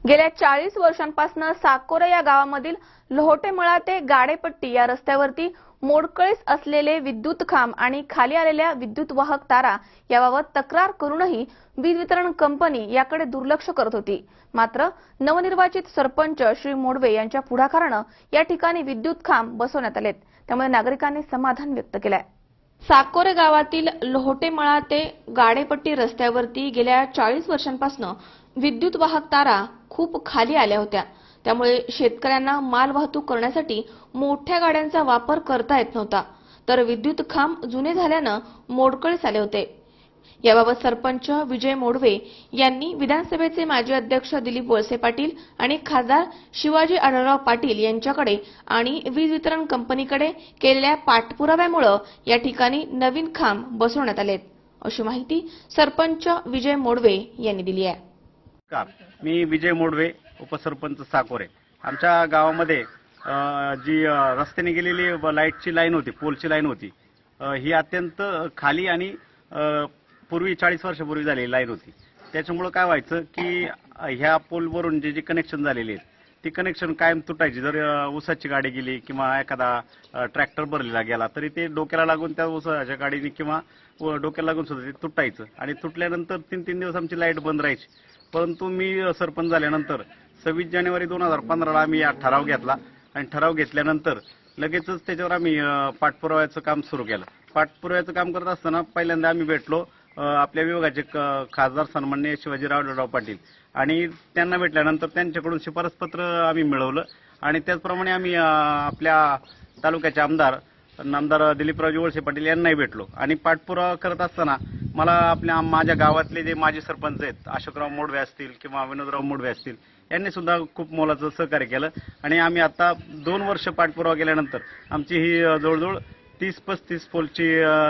गेल्या 40 वर्षांपासून साकोरे या गावामधील लोहोटेमळा ते गाडेपट्टी या रस्त्यावरती मोडकळीस असलेले विद्युत खांब आणि खाली आलेल्या विद्युत वाहक तारा याबाबत तक्रार करूनही वीज वितरण कंपनी याकडे दुर्लक्ष करत होती। मात्र नवनिर्वाचित सरपंच श्री मोडवे यांच्या पुढाकाराने या ठिकाणी विद्युत खांब बसवण्यात आलेत, त्यामुळे नागरिकांनी समाधान व्यक्त केलंय। साकोरे गावातील लोहोटेमळा ते गाडेपट्टी रस्त्यावरती गेल्या 40 वर्षांपासून विद्युत वाहक तारा खूप खाली आल्या होत्या, त्यामुळे शेतकऱ्यांना माल वाहतूक करण्यासाठी मोठ्या गाड्यांचा वापर करता येत नव्हता, तर विद्युत खांब जुने झाल्याने मोडकळीस आले होते। याबाबत सरपंच विजय मोडवे यांनी विधानसभेचे माजी अध्यक्ष दिलीप वळसे पाटील आणि खासदार शिवाजी आढळराव पाटील यांच्याकडे आणि वीज वितरण कंपनीकडे केलेल्या पाठपुराव्यामुळे या ठिकाणी नवीन खांब बसवण्यात आलेत, अशी माहिती सरपंच विजय मोडवे यांनी दिली आहे। मी विजय मोडवे, उपसरपंच साकोरे। आमच्या गावामध्ये जी रस्त्याने गेलेली लाईटची लाईन होती, पोलची लाईन होती, ही अत्यंत खाली आणि पूर्वी 40 वर्षापूर्वी झालेली लाईन होती। त्याच्यामुळे काय व्हायचं की ह्या पोलवरून जे कनेक्शन झालेले आहेत ती कनेक्शन कायम तुटायची। जर ऊसाची गाडी गेली किंवा एखादा ट्रॅक्टर भरलेला गेला तरी ते डोक्याला लागून त्या ऊसाच्या गाडीने किंवा डोक्याला लागून सुद्धा ते तुटायचं आणि तुटल्यानंतर 3-3 दिवस आमची लाईट बंद राहायची। परंतु मी सरपंच झाल्यानंतर 26 जानेवारी 2015ला आम्ही हा ठराव घेतला आणि ठराव घेतल्यानंतर लगेचच त्याच्यावर आम्ही पाठपुराव्याचं काम सुरू केलं। पाठपुराव्याचं काम करत असताना पहिल्यांदा आम्ही भेटलो आपल्या विभागाचे खासदार सन्माननीय शिवाजीराव आढळराव पाटील, आणि त्यांना भेटल्यानंतर त्यांच्याकडून शिफारस पत्र आम्ही मिळवलं आणि त्याचप्रमाणे आम्ही आपल्या तालुक्याचे आमदार दिलीपरावजी वळसे पाटील यांनाही भेटलो आणि पाठपुरावा करत असताना मला माझ्या गावातले जे माजी सरपंच आहेत, अशोकराव मोडवे असतील किंवा विनोदराव मोडवे असतील, यांनी सुद्धा खूप मोलाचं सहकार्य केलं आणि आम्ही आता 2 वर्ष पाठपुरावा केल्यानंतर आमची ही जवळजवळ 30-35 पोलची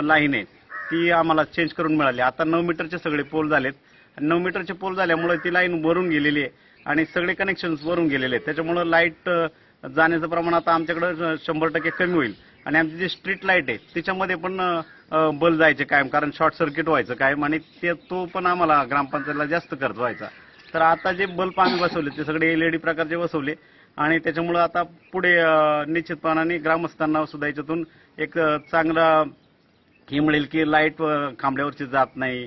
लाईन आहे ती आम्हाला चेंज करून मिळाली। आता 9 मीटरचे सगळे पोल झालेत। 9 मीटरचे पोल झाल्यामुळे ती लाईन वरून गेलेली आहे आणि सगळे कनेक्शन्स वरून गेलेले आहेत। त्याच्यामुळे लाईट जाण्याचं प्रमाण आता आमच्याकडे 100% कमी होईल आणि आमची जी स्ट्रीट लाईट आहे त्याच्यामध्ये पण बल्ब जायचे कायम, कारण शॉर्ट सर्किट व्हायचं कायम आणि तो पण आम्हाला ग्रामपंचायतला जास्त खर्च व्हायचा। तर आता जे बल्ब आम्ही बसवले ते सगळे LED प्रकारचे बसवले आणि त्याच्यामुळे आता पुढे निश्चितपणाने ग्रामस्थांना सुद्धा याच्यातून एक चांगला ही मिळेल की लाईट खांबल्यावरची जात नाही,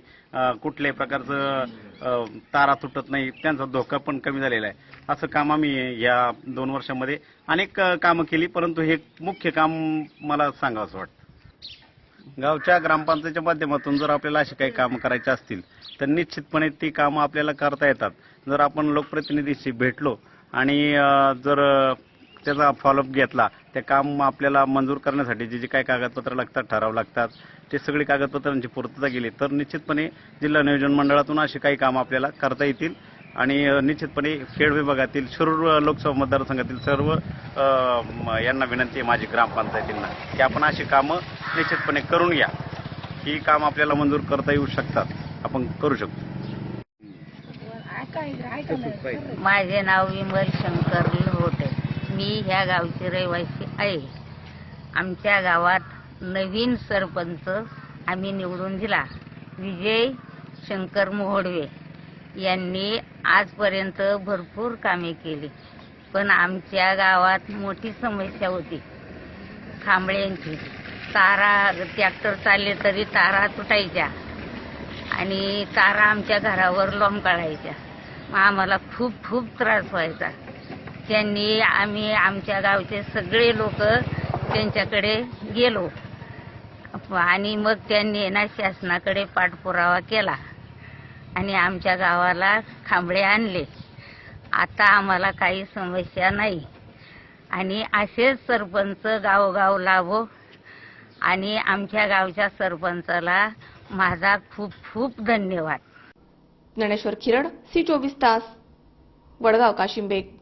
कुठल्याही प्रकारचं तारा तुटत नाही, त्यांचा धोका पण कमी झालेला आहे। असं काम आम्ही या 2 वर्षामध्ये अनेक कामं केली, परंतु हे मुख्य काम मला सांगावंसं वाटतं। गावच्या ग्रामपंचायतीच्या माध्यमातून जर आपल्याला अशी काही कामं करायची असतील तर निश्चितपणे ती कामं आपल्याला करता येतात जर आपण लोकप्रतिनिधीशी भेटलो आणि जर त्याचा फॉलोअप घेतला। ते काम आपल्याला मंजूर करण्यासाठी जे काही कागदपत्र लागतात, ठराव लागतात, ते सगळी कागदपत्रांची पूर्तता केली तर निश्चितपणे जिल्हा नियोजन मंडळातून अशी काही कामं आपल्याला करता येतील आणि निश्चितपणे खेड विभागातील शिरूर लोकसभा मतदारसंघातील सर्व यांना विनंती आहे माझी ग्रामपंचायतींना की आपण अशी कामं निश्चितपणे करून घ्या। ही काम आपल्याला मंजूर करता येऊ शकतात, आपण करू शकतो। माझे नाव विमल शंकर लोहोटे, मी ह्या गावची रहिवासी आहे। आमच्या गावात नवीन सरपंच आम्ही निवडून दिला, विजय शंकर मोडवे यांनी आजपर्यंत भरपूर कामे केली, पण आमच्या गावात मोठी समस्या होती खांबळ्यांची। तारा ट्रॅक्टर चालले तरी तारा तुटायच्या आणि तारा आमच्या घरावर लोंबकळायच्या, आम्हाला खूप त्रास व्हायचा। आम्ही आमच्या गावचे सगळे लोक त्यांच्याकडे गेलो आणि मग त्यांनी शासनाकडे पाठपुरावा केला आणि आमच्या गावाला खांबळे आणले। आता आम्हाला काही समस्या नाही आणि असेच सरपंच गावोगाव लाभो आणि आमच्या गावच्या सरपंचाला माझा खूप धन्यवाद। ज्ञानेश्वर खिरड, C24 तास, वडगाव काशिंबेक।